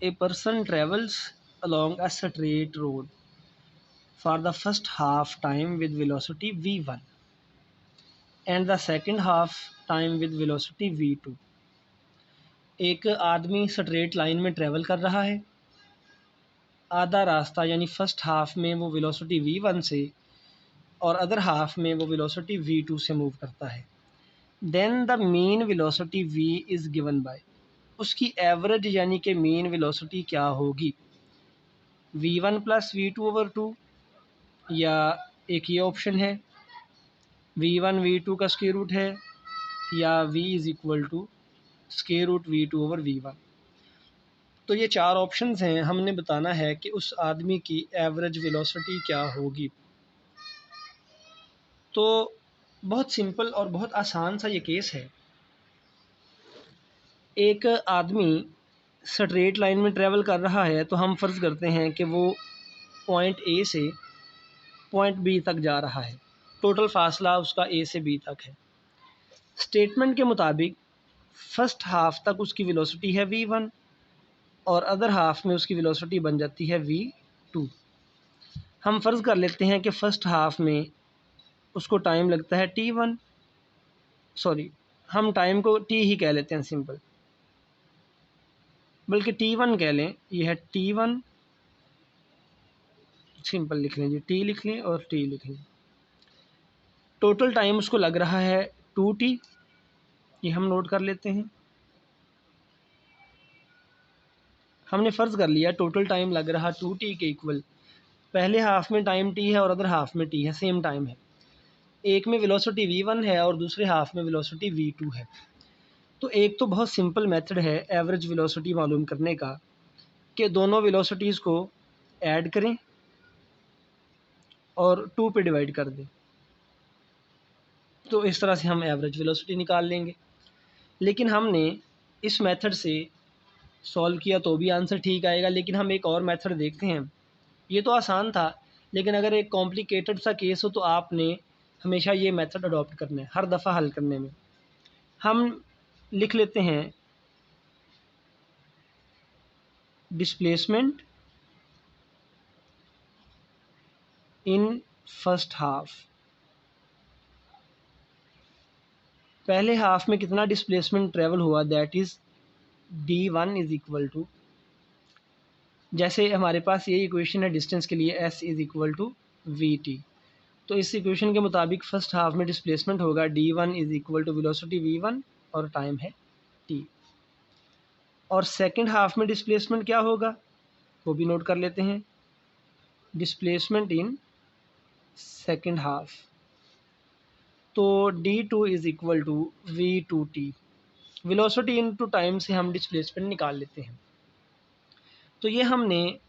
A person travels along a straight road for the first half time with velocity v1 and the second half time with velocity v2. एक आदमी straight line में travel कर रहा है, आधा रास्ता यानी फर्स्ट हाफ में वो वेलोसिटी v1 से और अदर हाफ में वो वेलोसिटी v2 से मूव करता है। Then the mean velocity v is given by, उसकी एवरेज यानी कि मीन वेलोसिटी क्या होगी, v1 प्लस v2/2, या एक ये ऑप्शन है v1 v2 का स्क्वायर रूट है, या v is equal to square root v2/v1। तो ये चार ऑप्शंस हैं, हमने बताना है कि उस आदमी की एवरेज वेलोसिटी क्या होगी। तो बहुत सिंपल और बहुत आसान सा ये केस है। एक आदमी स्ट्रेट लाइन में ट्रेवल कर रहा है, तो हम फ़र्ज़ करते हैं कि वो पॉइंट ए से पॉइंट बी तक जा रहा है, टोटल फासला उसका ए से बी तक है। स्टेटमेंट के मुताबिक फ़र्स्ट हाफ़ तक उसकी वेलोसिटी है v1 और अदर हाफ़ में उसकी वेलोसिटी बन जाती है v2। हम फ़र्ज़ कर लेते हैं कि फ़र्स्ट हाफ़ में उसको टाइम लगता है t1, सॉरी हम टाइम को t ही कह लेते हैं सिंपल, बल्कि t1 कह लें, ये है t1, सिंपल लिख लें जी, t लिख लें और t लिख लें। टोटल टाइम उसको लग रहा है 2t, ये हम नोट कर लेते हैं। हमने फ़र्ज़ कर लिया टोटल टाइम लग रहा 2t के इक्वल, पहले हाफ़ में टाइम t है और अदर हाफ़ में t है, सेम टाइम है। एक में वेलोसिटी v1 है और दूसरे हाफ़ में वेलोसिटी v2 है। तो एक तो बहुत सिंपल मेथड है एवरेज वेलोसिटी मालूम करने का कि दोनों वेलोसिटीज़ को ऐड करें और 2 पे डिवाइड कर दें, तो इस तरह से हम एवरेज वेलोसिटी निकाल लेंगे। लेकिन हमने इस मेथड से सॉल्व किया तो भी आंसर ठीक आएगा, लेकिन हम एक और मेथड देखते हैं। ये तो आसान था, लेकिन अगर एक कॉम्प्लिकेटेड सा केस हो तो आपने हमेशा ये मेथड अडॉप्ट करना है हर दफ़ा हल करने में। हम लिख लेते हैं डिस्प्लेसमेंट इन फर्स्ट हाफ। पहले हाफ में कितना डिस्प्लेसमेंट ट्रेवल हुआ, that is d1 is equal to, जैसे हमारे पास ये इक्वेशन है डिस्टेंस के लिए, s is equal to vt। तो इस इक्वेशन के मुताबिक फ़र्स्ट हाफ में डिस्प्लेसमेंट होगा d1 is equal to velocity v1 और टाइम है t। और सेकंड हाफ में डिस्प्लेसमेंट क्या होगा वो भी नोट कर लेते हैं, डिस्प्लेसमेंट इन सेकंड हाफ। तो d2 is equal to v2t, velocity into time से हम डिस्प्लेसमेंट निकाल लेते हैं। तो ये हमने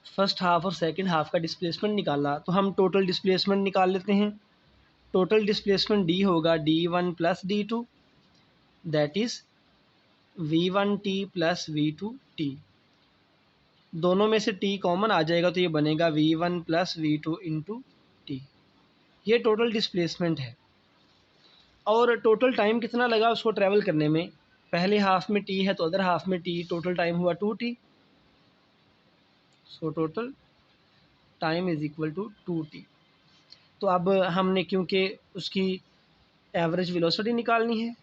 फर्स्ट हाफ और सेकंड हाफ का डिस्प्लेसमेंट निकाला, तो हम टोटल डिस्प्लेसमेंट निकाल लेते हैं। टोटल डिस्प्लेसमेंट d होगा d1 plus d2, that is v1t plus v2t। दोनों में से t कॉमन आ जाएगा तो ये बनेगा v1 plus v2 into T. ये टोटल डिस्प्लेसमेंट है। और टोटल टाइम कितना लगा उसको ट्रैवल करने में, पहले हाफ में t है तो अदर हाफ में t, टोटल टाइम हुआ 2t। So total time is equal to 2t। तो अब हमने क्योंकि उसकी एवरेज वेलोसिटी निकालनी है,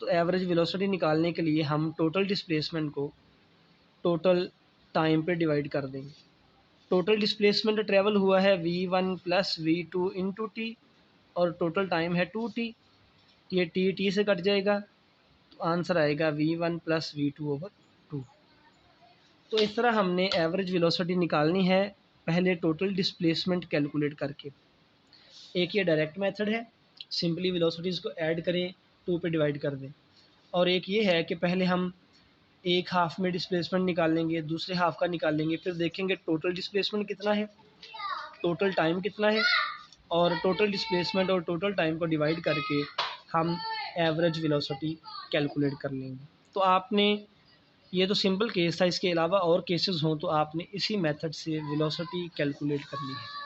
तो एवरेज वेलोसिटी निकालने के लिए हम टोटल डिस्प्लेसमेंट को टोटल टाइम पे डिवाइड कर देंगे। टोटल डिस्प्लेसमेंट ट्रैवल हुआ है v1 plus v2 into T और टोटल टाइम है 2t, ये t से कट जाएगा तो आंसर आएगा v1 प्लस v2/2। तो इस तरह हमने एवरेज वेलोसिटी निकालनी है पहले टोटल डिस्प्लेसमेंट कैलकुलेट करके। एक ये डायरेक्ट मेथड है, सिंपली वेलोसिटीज़ को ऐड करें 2 पे डिवाइड कर दें। और एक ये है कि पहले हम एक हाफ़ में डिस्प्लेसमेंट निकाल लेंगे, दूसरे हाफ़ का निकाल लेंगे, फिर देखेंगे टोटल डिस्प्लेसमेंट कितना है, टोटल टाइम कितना है, और टोटल डिस्प्लेसमेंट और टोटल टाइम को डिवाइड करके हम एवरेज वेलोसिटी कैलकुलेट कर लेंगे। तो आपने, ये तो सिंपल केस था, इसके अलावा और केसेस हों तो आपने इसी मेथड से वेलोसिटी कैलकुलेट करनी है।